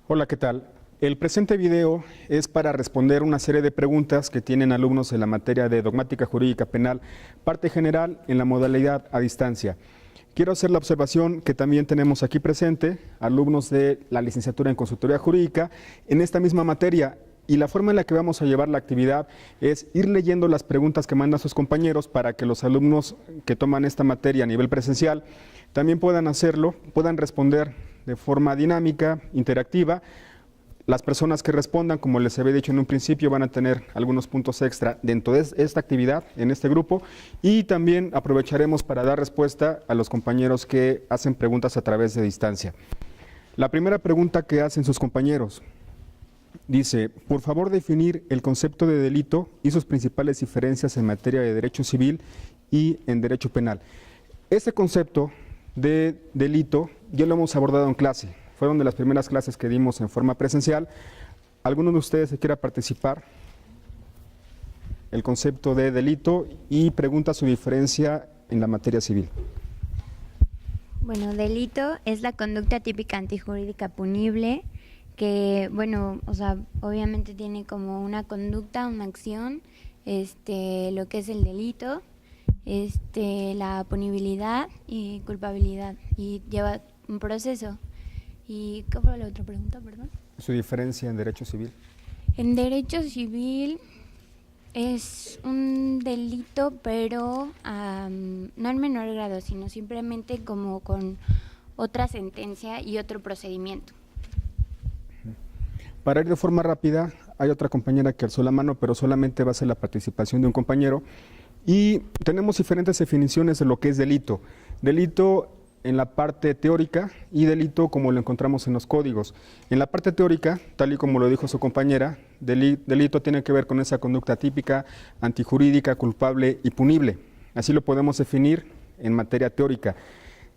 Hola, ¿qué tal? El presente video es para responder una serie de preguntas que tienen alumnos en la materia de dogmática jurídica penal, parte general en la modalidad a distancia. Quiero hacer la observación que también tenemos aquí presente alumnos de la licenciatura en consultoría jurídica en esta misma materia. Y la forma en la que vamos a llevar la actividad es ir leyendo las preguntas que mandan sus compañeros para que los alumnos que toman esta materia a nivel presencial también puedan hacerlo, puedan responder de forma dinámica, interactiva. Las personas que respondan, como les había dicho en un principio, van a tener algunos puntos extra dentro de esta actividad, en este grupo, y también aprovecharemos para dar respuesta a los compañeros que hacen preguntas a través de distancia. La primera pregunta que hacen sus compañeros dice: por favor, definir el concepto de delito y sus principales diferencias en materia de derecho civil y en derecho penal. Este concepto de delito ya lo hemos abordado en clase. Fueron de las primeras clases que dimos en forma presencial. ¿Alguno de ustedes que quiera participar? El concepto de delito y pregunta su diferencia en la materia civil. Bueno, delito es la conducta típica antijurídica punible que, obviamente tiene como una conducta, una acción, lo que es el delito, la punibilidad y culpabilidad, y lleva un proceso. ¿Y qué fue la otra pregunta, perdón? Su diferencia en derecho civil. En derecho civil es un delito, pero no en menor grado, sino simplemente como con otra sentencia y otro procedimiento. Para ir de forma rápida, hay otra compañera que alzó la mano, pero solamente va a ser la participación de un compañero. Y tenemos diferentes definiciones de lo que es delito. Delito en la parte teórica y delito como lo encontramos en los códigos. En la parte teórica, tal y como lo dijo su compañera, delito tiene que ver con esa conducta típica, antijurídica, culpable y punible. Así lo podemos definir en materia teórica.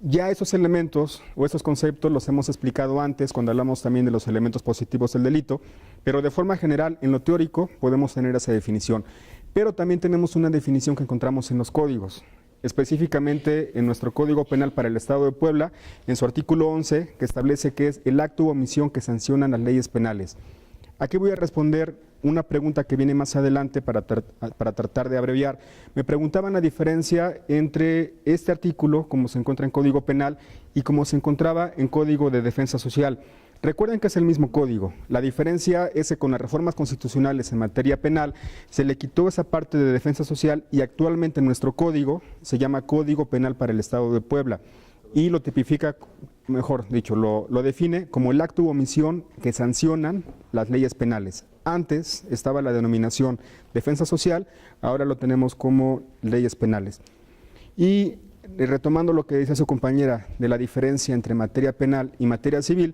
Ya esos elementos o esos conceptos los hemos explicado antes cuando hablamos también de los elementos positivos del delito, pero de forma general en lo teórico podemos tener esa definición. Pero también tenemos una definición que encontramos en los códigos, específicamente en nuestro Código Penal para el Estado de Puebla, en su artículo 11, que establece que es el acto u omisión que sancionan las leyes penales. Aquí voy a responder una pregunta que viene más adelante para tratar de abreviar. Me preguntaban la diferencia entre este artículo, como se encuentra en Código Penal, y como se encontraba en Código de Defensa Social. Recuerden que es el mismo código. La diferencia es que con las reformas constitucionales en materia penal se le quitó esa parte de defensa social y actualmente nuestro código se llama Código Penal para el Estado de Puebla y lo tipifica, mejor dicho, lo define como el acto u omisión que sancionan las leyes penales. Antes estaba la denominación defensa social, ahora lo tenemos como leyes penales. Y retomando lo que dice su compañera de la diferencia entre materia penal y materia civil,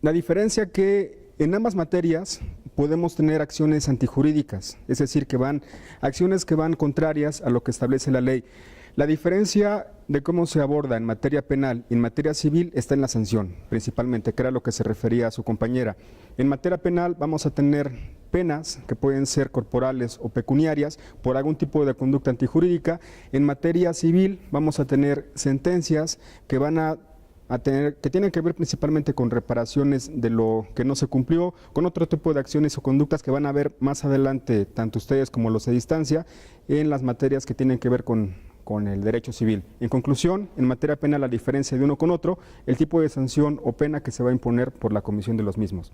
la diferencia que en ambas materias podemos tener acciones antijurídicas, es decir, acciones que van contrarias a lo que establece la ley. La diferencia de cómo se aborda en materia penal y en materia civil está en la sanción, principalmente, que era lo que se refería a su compañera. En materia penal vamos a tener penas que pueden ser corporales o pecuniarias por algún tipo de conducta antijurídica. En materia civil vamos a tener sentencias que que tienen que ver principalmente con reparaciones de lo que no se cumplió, con otro tipo de acciones o conductas que van a ver más adelante, tanto ustedes como los de distancia, en las materias que tienen que ver con el derecho civil. En conclusión, en materia penal, la diferencia de uno con otro, el tipo de sanción o pena que se va a imponer por la comisión de los mismos.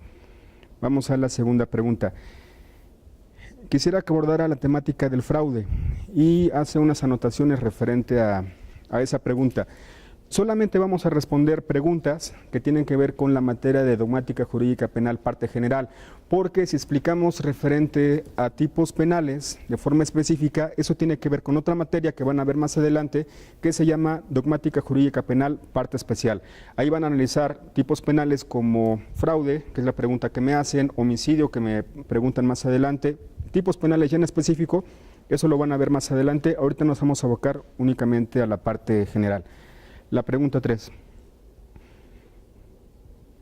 Vamos a la segunda pregunta. Quisiera que abordara la temática del fraude y hace unas anotaciones referente a esa pregunta. Solamente vamos a responder preguntas que tienen que ver con la materia de dogmática jurídica penal parte general, porque si explicamos referente a tipos penales de forma específica, eso tiene que ver con otra materia que van a ver más adelante, que se llama dogmática jurídica penal parte especial. Ahí van a analizar tipos penales como fraude, que es la pregunta que me hacen, homicidio, que me preguntan más adelante, tipos penales ya en específico, eso lo van a ver más adelante. Ahorita nos vamos a abocar únicamente a la parte general. La pregunta 3.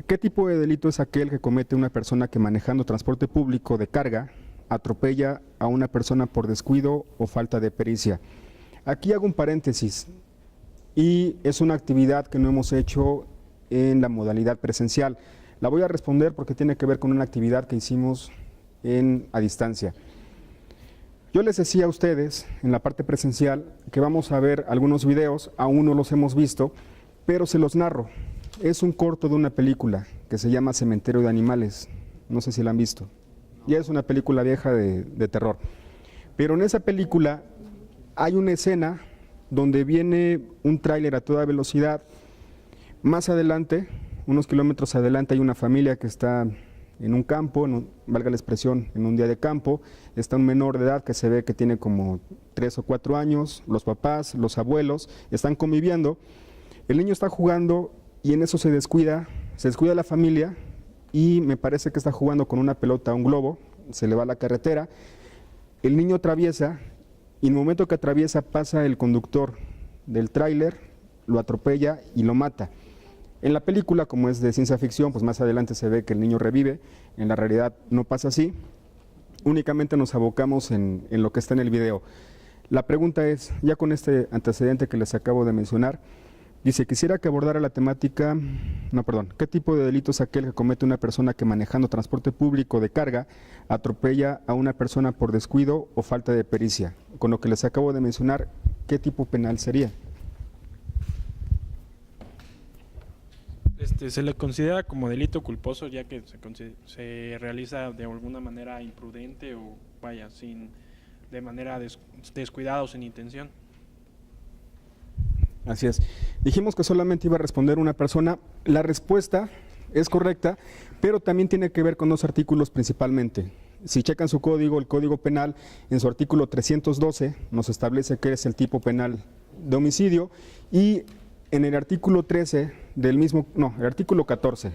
¿Qué tipo de delito es aquel que comete una persona que manejando transporte público de carga atropella a una persona por descuido o falta de pericia? Aquí hago un paréntesis y es una actividad que no hemos hecho en la modalidad presencial. La voy a responder porque tiene que ver con una actividad que hicimos a distancia. Yo les decía a ustedes en la parte presencial que vamos a ver algunos videos, aún no los hemos visto, pero se los narro. Es un corto de una película que se llama Cementerio de Animales, no sé si la han visto. Ya es una película vieja de terror. Pero en esa película hay una escena donde viene un tráiler a toda velocidad. Más adelante, unos kilómetros adelante, hay una familia que está en un campo, valga la expresión, en un día de campo. Está un menor de edad que se ve que tiene como 3 o 4 años, los papás, los abuelos, están conviviendo. El niño está jugando y en eso se descuida la familia y me parece que está jugando con una pelota, un globo, se le va a la carretera. El niño atraviesa y en el momento que atraviesa pasa el conductor del tráiler, lo atropella y lo mata. En la película, como es de ciencia ficción, pues más adelante se ve que el niño revive. En la realidad no pasa así. Únicamente nos abocamos en lo que está en el video. La pregunta es, ya con este antecedente que les acabo de mencionar, dice, quisiera que abordara la temática, ¿qué tipo de delito es aquel que comete una persona que manejando transporte público de carga atropella a una persona por descuido o falta de pericia? Con lo que les acabo de mencionar, ¿qué tipo penal sería? Se le considera como delito culposo ya que se realiza de alguna manera imprudente o vaya, de manera descuidada o sin intención. Así es. Dijimos que solamente iba a responder una persona. La respuesta es correcta, pero también tiene que ver con 2 artículos principalmente. Si checan su código, el Código Penal, en su artículo 312 nos establece que es el tipo penal de homicidio y en el artículo 13 del mismo, el artículo 14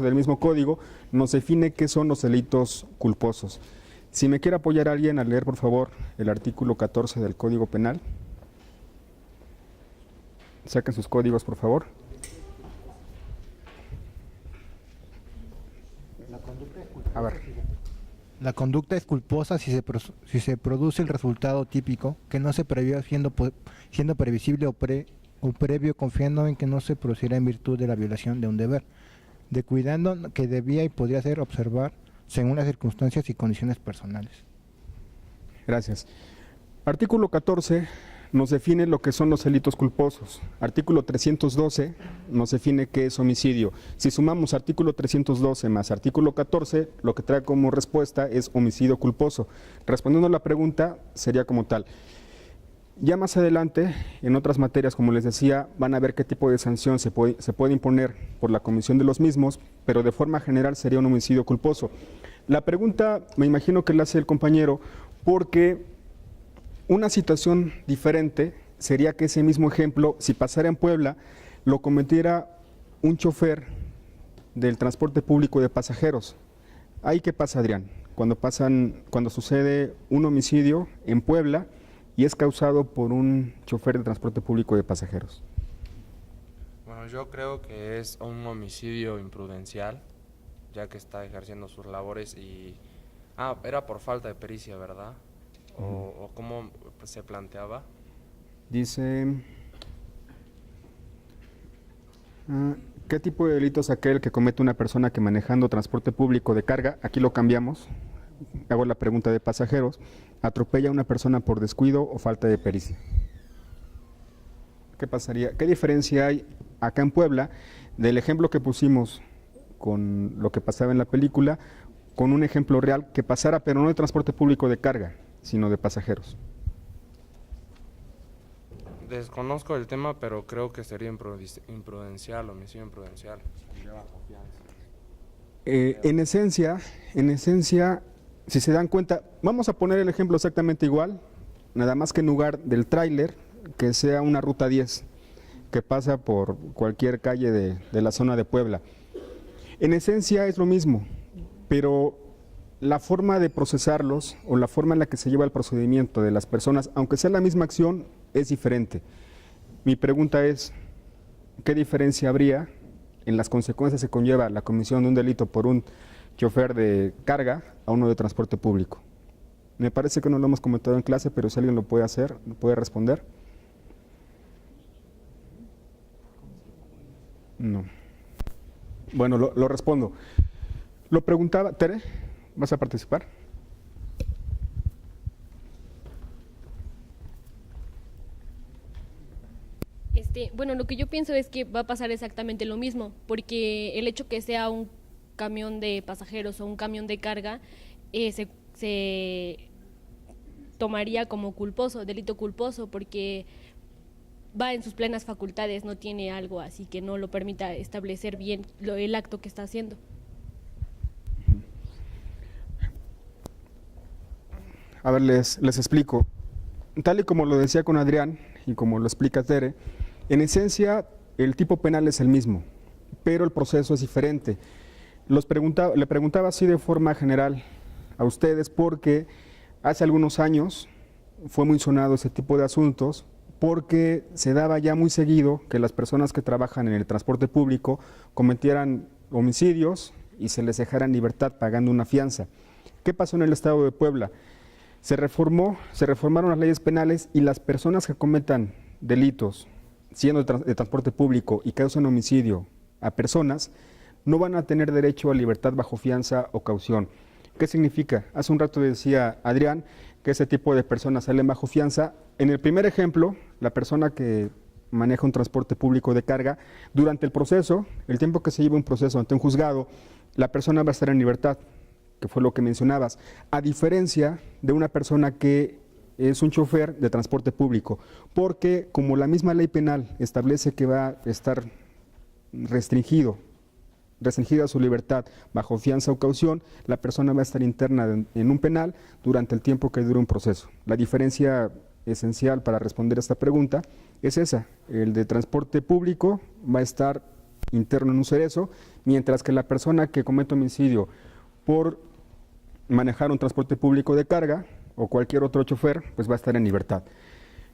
del mismo código nos define qué son los delitos culposos. Si me quiere apoyar alguien a leer, por favor, el artículo 14 del Código Penal. Saquen sus códigos, por favor. A ver. La conducta es culposa si se produce el resultado típico que no se previó siendo previsible o previo confiando en que no se producirá en virtud de la violación de un deber, descuidando que debía y podría ser observar según las circunstancias y condiciones personales. Gracias. Artículo 14 nos define lo que son los delitos culposos. Artículo 312 nos define qué es homicidio. Si sumamos artículo 312 más artículo 14, lo que trae como respuesta es homicidio culposo. Respondiendo a la pregunta, sería como tal. Ya más adelante, en otras materias, como les decía, van a ver qué tipo de sanción se puede imponer por la comisión de los mismos, pero de forma general sería un homicidio culposo. La pregunta, me imagino que la hace el compañero, porque una situación diferente sería que ese mismo ejemplo, si pasara en Puebla, lo cometiera un chofer del transporte público de pasajeros. ¿Ahí qué pasa, Adrián? Cuando sucede un homicidio en Puebla y es causado por un chofer de transporte público de pasajeros. Bueno, yo creo que es un homicidio imprudencial, ya que está ejerciendo sus labores y... era por falta de pericia, ¿verdad? ¿O cómo se planteaba? Dice... ¿qué tipo de delito es aquel que comete una persona que manejando transporte público de carga, aquí lo cambiamos, hago la pregunta de pasajeros, atropella a una persona por descuido o falta de pericia? ¿Qué pasaría? ¿Qué diferencia hay acá en Puebla del ejemplo que pusimos con lo que pasaba en la película, con un ejemplo real que pasara, pero no de transporte público de carga, sino de pasajeros? Desconozco el tema, pero creo que sería imprudencial, homicidio imprudencial. En esencia, si se dan cuenta, vamos a poner el ejemplo exactamente igual, nada más que en lugar del tráiler, que sea una ruta 10, que pasa por cualquier calle de la zona de Puebla. En esencia es lo mismo, pero la forma de procesarlos o la forma en la que se lleva el procedimiento de las personas, aunque sea la misma acción, es diferente. Mi pregunta es, ¿qué diferencia habría en las consecuencias que conlleva la comisión de un delito por un chofer de carga a uno de transporte público? Me parece que no lo hemos comentado en clase, pero si alguien lo puede hacer, puede responder. No. Bueno, lo respondo. Lo preguntaba, Tere, ¿vas a participar? Bueno, lo que yo pienso es que va a pasar exactamente lo mismo, porque el hecho que sea un camión de pasajeros o un camión de carga se tomaría como culposo, delito culposo, porque va en sus plenas facultades, no tiene algo así que no lo permita establecer bien el acto que está haciendo. A ver, les explico. Tal y como lo decía con Adrián y como lo explica Tere, en esencia el tipo penal es el mismo, pero el proceso es diferente. Le preguntaba así de forma general a ustedes porque hace algunos años fue muy sonado ese tipo de asuntos porque se daba ya muy seguido que las personas que trabajan en el transporte público cometieran homicidios y se les dejara en libertad pagando una fianza. ¿Qué pasó en el estado de Puebla? Se reformaron las leyes penales y las personas que cometan delitos siendo de transporte público y causan homicidio a personas no van a tener derecho a libertad bajo fianza o caución. ¿Qué significa? Hace un rato decía Adrián que ese tipo de personas salen bajo fianza. En el primer ejemplo, la persona que maneja un transporte público de carga, durante el proceso, el tiempo que se lleva un proceso ante un juzgado, la persona va a estar en libertad, que fue lo que mencionabas, a diferencia de una persona que es un chofer de transporte público, porque como la misma ley penal establece que va a estar restringida su libertad bajo fianza o caución, la persona va a estar interna en un penal durante el tiempo que dure un proceso. La diferencia esencial para responder a esta pregunta es esa: el de transporte público va a estar interno en un cerezo, mientras que la persona que comete homicidio por manejar un transporte público de carga o cualquier otro chofer, pues va a estar en libertad.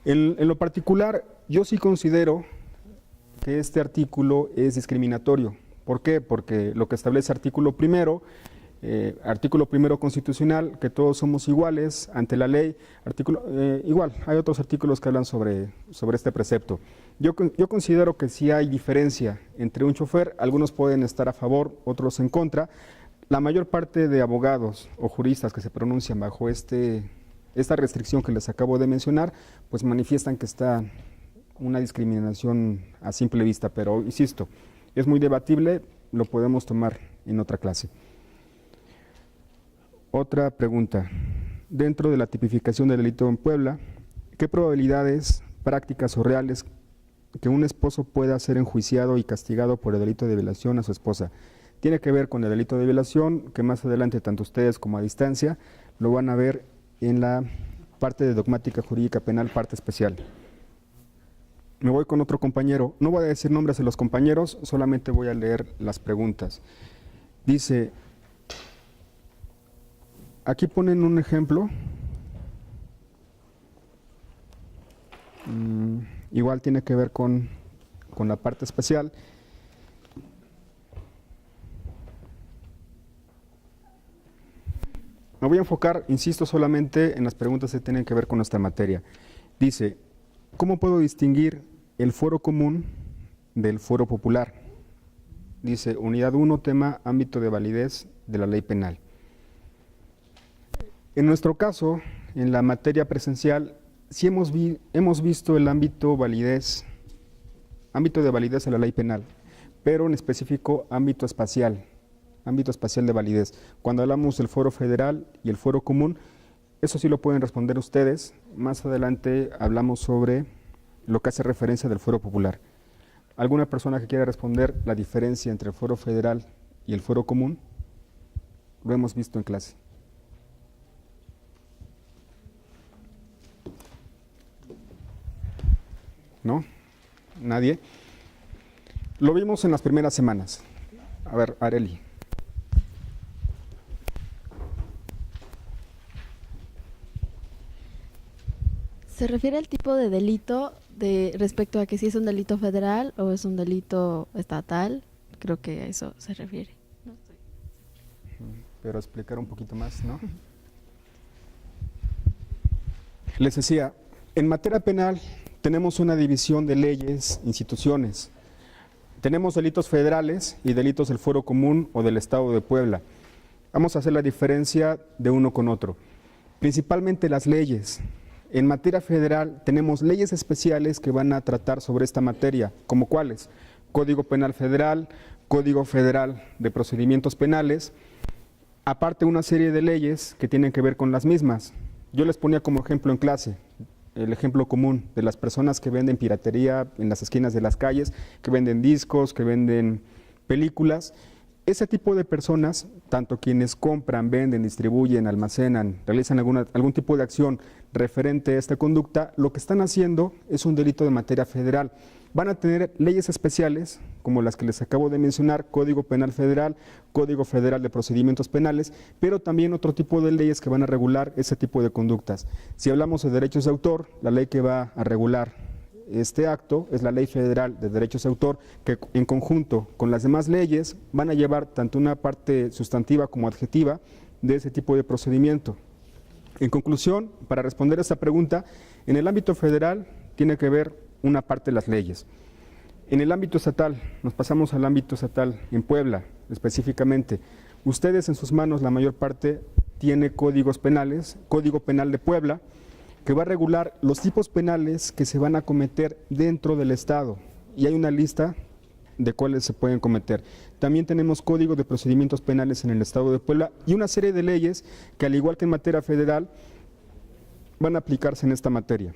En lo particular, yo sí considero que este artículo es discriminatorio. ¿Por qué? Porque lo que establece artículo primero constitucional, que todos somos iguales ante la ley, igual, hay otros artículos que hablan sobre este precepto. Yo considero que sí hay diferencia entre un chofer, algunos pueden estar a favor, otros en contra. La mayor parte de abogados o juristas que se pronuncian bajo esta restricción que les acabo de mencionar, pues manifiestan que está una discriminación a simple vista, pero insisto, es muy debatible, lo podemos tomar en otra clase. Otra pregunta. Dentro de la tipificación del delito en Puebla, ¿qué probabilidades prácticas o reales que un esposo pueda ser enjuiciado y castigado por el delito de violación a su esposa? Tiene que ver con el delito de violación, que más adelante tanto ustedes como a distancia lo van a ver en la parte de dogmática jurídica penal, parte especial. Me voy con otro compañero. No voy a decir nombres de los compañeros, solamente voy a leer las preguntas. Dice, aquí ponen un ejemplo. Igual tiene que ver con la parte especial. Me voy a enfocar, insisto, solamente en las preguntas que tienen que ver con nuestra materia. Dice, ¿cómo puedo distinguir el fuero común del fuero popular? Dice, unidad 1, tema ámbito de validez de la ley penal. En nuestro caso, en la materia presencial, sí hemos visto el ámbito de validez de la ley penal, pero en específico ámbito espacial de validez. Cuando hablamos del fuero federal y el fuero común, eso sí lo pueden responder ustedes. Más adelante hablamos sobre lo que hace referencia del fuero popular. ¿Alguna persona que quiera responder la diferencia entre el fuero federal y el fuero común? Lo hemos visto en clase. ¿No? ¿Nadie? Lo vimos en las primeras semanas. A ver, Areli. ¿Se refiere al tipo de delito respecto a que si es un delito federal o es un delito estatal? Creo que a eso se refiere. No estoy. Pero explicar un poquito más, ¿no? Les decía, en materia penal tenemos una división de leyes, instituciones. Tenemos delitos federales y delitos del Fuero Común o del Estado de Puebla. Vamos a hacer la diferencia de uno con otro. Principalmente las leyes. En materia federal tenemos leyes especiales que van a tratar sobre esta materia, como cuáles: Código Penal Federal, Código Federal de Procedimientos Penales, aparte una serie de leyes que tienen que ver con las mismas. Yo les ponía como ejemplo en clase el ejemplo común de las personas que venden piratería en las esquinas de las calles, que venden discos, que venden películas. Ese tipo de personas, tanto quienes compran, venden, distribuyen, almacenan, realizan algún tipo de acción referente a esta conducta, lo que están haciendo es un delito de materia federal. Van a tener leyes especiales, como las que les acabo de mencionar, Código Penal Federal, Código Federal de Procedimientos Penales, pero también otro tipo de leyes que van a regular ese tipo de conductas. Si hablamos de derechos de autor, la ley que va a regular este acto es la Ley Federal de Derechos de Autor, que en conjunto con las demás leyes van a llevar tanto una parte sustantiva como adjetiva de ese tipo de procedimiento. En conclusión, para responder a esta pregunta, en el ámbito federal tiene que ver una parte de las leyes. En el ámbito estatal, nos pasamos al ámbito estatal, en Puebla específicamente. Ustedes en sus manos, la mayor parte, tiene códigos penales, Código Penal de Puebla, que va a regular los tipos penales que se van a cometer dentro del Estado. Y hay una lista de cuáles se pueden cometer. También tenemos Código de Procedimientos Penales en el Estado de Puebla y una serie de leyes que, al igual que en materia federal, van a aplicarse en esta materia.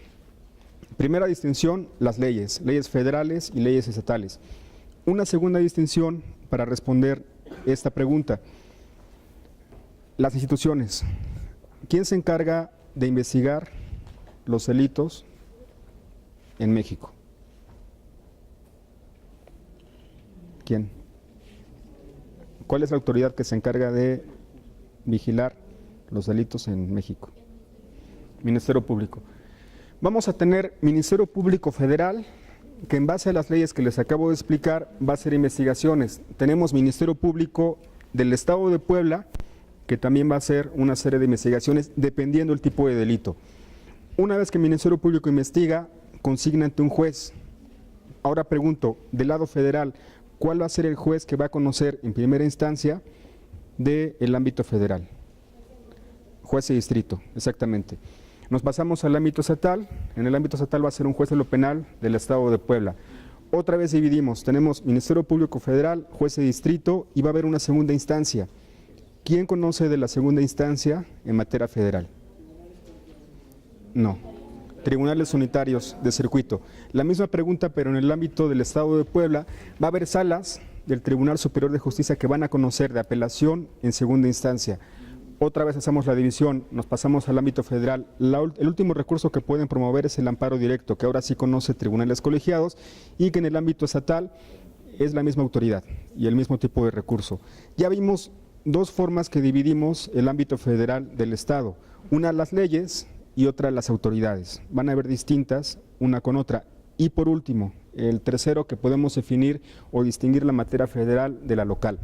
Primera distinción, las leyes federales y leyes estatales. Una segunda distinción para responder esta pregunta, las instituciones. ¿Quién se encarga de investigar los delitos en México? ¿Quién? ¿Cuál es la autoridad que se encarga de vigilar los delitos en México? Ministerio Público. Vamos a tener Ministerio Público Federal, que en base a las leyes que les acabo de explicar va a hacer investigaciones. Tenemos Ministerio Público del Estado de Puebla, que también va a hacer una serie de investigaciones dependiendo del tipo de delito. Una vez que el Ministerio Público investiga, consigna ante un juez. Ahora pregunto, del lado federal, ¿cuál va a ser el juez que va a conocer en primera instancia del ámbito federal? Juez de distrito, exactamente. Nos pasamos al ámbito estatal. En el ámbito estatal va a ser un juez de lo penal del Estado de Puebla. Otra vez dividimos, tenemos Ministerio Público Federal, juez de distrito y va a haber una segunda instancia. ¿Quién conoce de la segunda instancia en materia federal? No. Tribunales unitarios de circuito. La misma pregunta, pero en el ámbito del Estado de Puebla, va a haber salas del Tribunal Superior de Justicia que van a conocer de apelación en segunda instancia. Otra vez hacemos la división, nos pasamos al ámbito federal. El último recurso que pueden promover es el amparo directo, que ahora sí conoce tribunales colegiados, y que en el ámbito estatal es la misma autoridad y el mismo tipo de recurso. Ya vimos dos formas que dividimos el ámbito federal del Estado, una las leyes y otra las autoridades. Van a ver distintas una con otra. Y por último, el tercero que podemos definir o distinguir la materia federal de la local.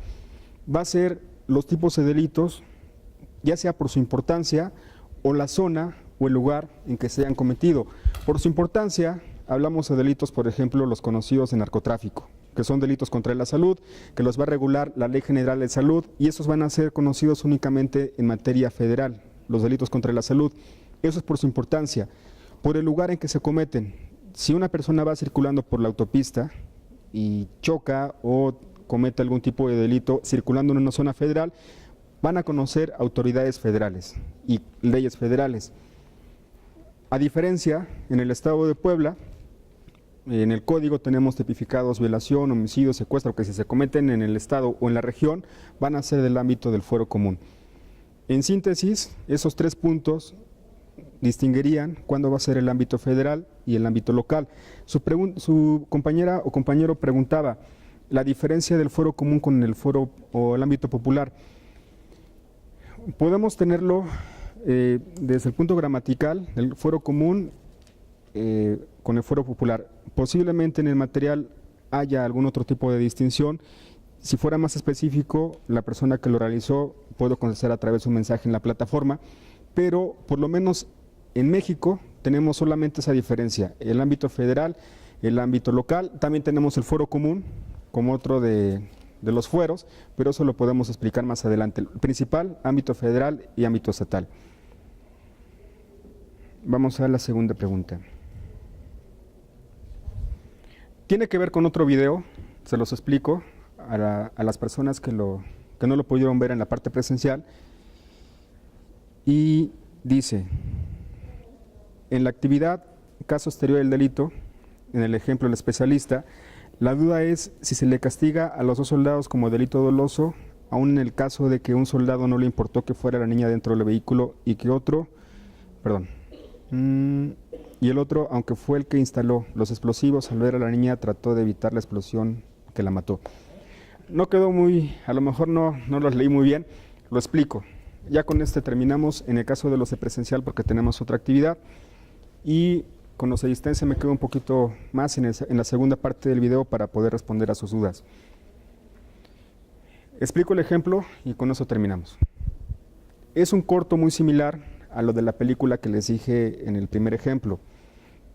Va a ser los tipos de delitos, ya sea por su importancia o la zona o el lugar en que se hayan cometido. Por su importancia, hablamos de delitos, por ejemplo, los conocidos de narcotráfico, que son delitos contra la salud, que los va a regular la Ley General de Salud, y esos van a ser conocidos únicamente en materia federal, los delitos contra la salud. Eso es por su importancia. Por el lugar en que se cometen, si una persona va circulando por la autopista y choca o comete algún tipo de delito circulando en una zona federal, van a conocer autoridades federales y leyes federales. A diferencia, en el Estado de Puebla, en el código tenemos tipificados violación, homicidio, secuestro, que si se cometen en el Estado o en la región, van a ser del ámbito del fuero común. En síntesis, esos 3 puntos distinguirían cuándo va a ser el ámbito federal y el ámbito local. Su compañera o compañero preguntaba la diferencia del fuero común con el fuero o el ámbito popular. Podemos tenerlo desde el punto gramatical, el fuero común con el fuero popular. Posiblemente en el material haya algún otro tipo de distinción. Si fuera más específico, la persona que lo realizó puedo contestar a través de un mensaje en la plataforma, pero por lo menos en México tenemos solamente esa diferencia, el ámbito federal, el ámbito local. También tenemos el fuero común, como otro de los fueros, pero eso lo podemos explicar más adelante. El principal, ámbito federal y ámbito estatal. Vamos a la segunda pregunta. Tiene que ver con otro video, se los explico a las personas que no lo pudieron ver en la parte presencial. Y dice, en la actividad caso exterior del delito, en el ejemplo del especialista, la duda es si se le castiga a los 2 soldados como delito doloso, aun en el caso de que un soldado no le importó que fuera la niña dentro del vehículo y que otro, y el otro, aunque fue el que instaló los explosivos, al ver a la niña trató de evitar la explosión que la mató. No quedó a lo mejor no los leí muy bien, lo explico. Ya con este terminamos en el caso de los de presencial porque tenemos otra actividad, y con los de distancia me quedo un poquito más en la segunda parte del video para poder responder a sus dudas. Explico el ejemplo y con eso terminamos. Es un corto muy similar a lo de la película que les dije en el primer ejemplo.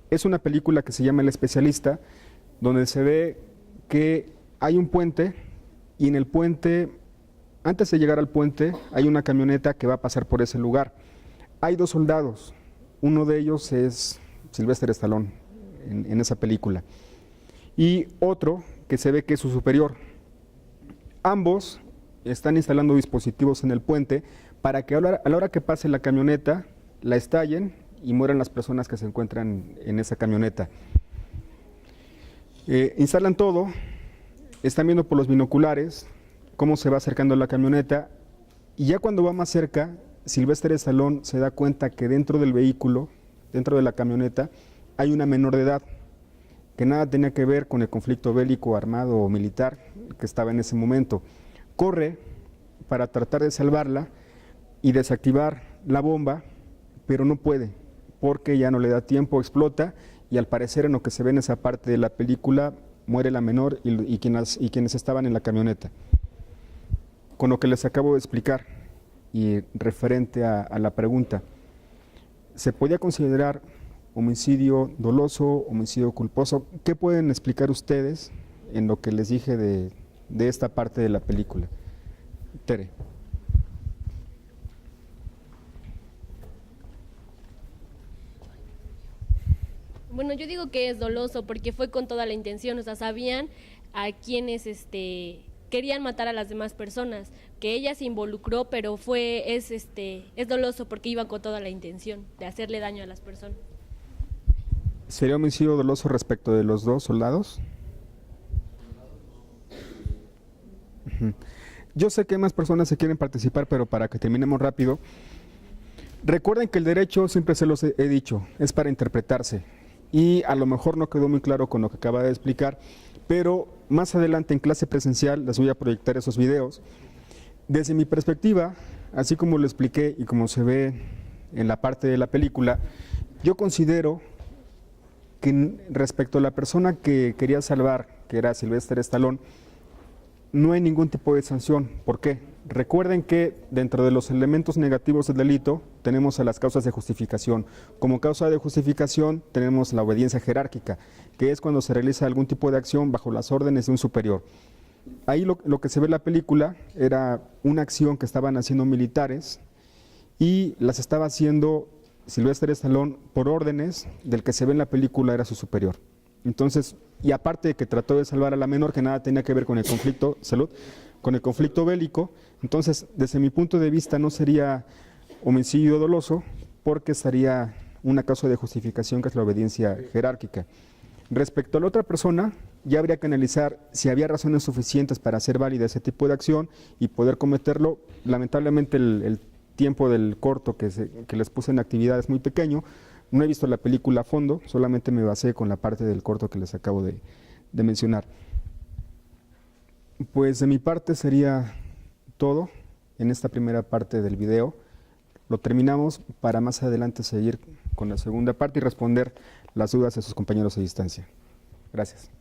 Es una película que se llama El Especialista, donde se ve que hay un puente y en el puente, antes de llegar al puente, hay una camioneta que va a pasar por ese lugar. Hay 2 soldados, uno de ellos es Sylvester Stallone en esa película, y otro que se ve que es su superior. Ambos están instalando dispositivos en el puente para que a la hora que pase la camioneta la estallen y mueran las personas que se encuentran en esa camioneta. Instalan todo, están viendo por los binoculares cómo se va acercando la camioneta, y ya cuando va más cerca, Sylvester Stallone se da cuenta que dentro del vehículo, dentro de la camioneta, hay una menor de edad, que nada tenía que ver con el conflicto bélico, armado o militar que estaba en ese momento. Corre para tratar de salvarla y desactivar la bomba, pero no puede, porque ya no le da tiempo, explota, y al parecer en lo que se ve en esa parte de la película, muere la menor y quienes estaban en la camioneta. Con lo que les acabo de explicar, y referente a la pregunta, ¿se podía considerar homicidio doloso, homicidio culposo? ¿Qué pueden explicar ustedes en lo que les dije de esta parte de la película? Tere. Bueno, yo digo que es doloso porque fue con toda la intención, o sea, sabían a quienes querían matar a las demás personas, que ella se involucró, pero es doloso porque iba con toda la intención de hacerle daño a las personas. ¿Sería homicidio doloso respecto de los 2 soldados? Yo sé que más personas se quieren participar, pero para que terminemos rápido, recuerden que el derecho, siempre se los he dicho, es para interpretarse, y a lo mejor no quedó muy claro con lo que acaba de explicar, pero más adelante en clase presencial les voy a proyectar esos videos. Desde mi perspectiva, así como lo expliqué y como se ve en la parte de la película, yo considero que respecto a la persona que quería salvar, que era Sylvester Stallone, no hay ningún tipo de sanción. ¿Por qué? Recuerden que dentro de los elementos negativos del delito tenemos a las causas de justificación. Como causa de justificación tenemos la obediencia jerárquica, que es cuando se realiza algún tipo de acción bajo las órdenes de un superior. Ahí lo que se ve en la película era una acción que estaban haciendo militares y las estaba haciendo Sylvester Stallone por órdenes del que se ve en la película era su superior. Entonces, y aparte de que trató de salvar a la menor, que nada tenía que ver con el conflicto, con el conflicto bélico, entonces desde mi punto de vista no sería homicidio doloso porque estaría una causa de justificación que es la obediencia jerárquica. Respecto a la otra persona, ya habría que analizar si había razones suficientes para hacer válida ese tipo de acción y poder cometerlo. Lamentablemente el tiempo del corto que les puse en actividad es muy pequeño. No he visto la película a fondo, solamente me basé con la parte del corto que les acabo de mencionar. Pues de mi parte sería todo en esta primera parte del video. Lo terminamos para más adelante seguir con la segunda parte y responder las dudas de sus compañeros a distancia. Gracias.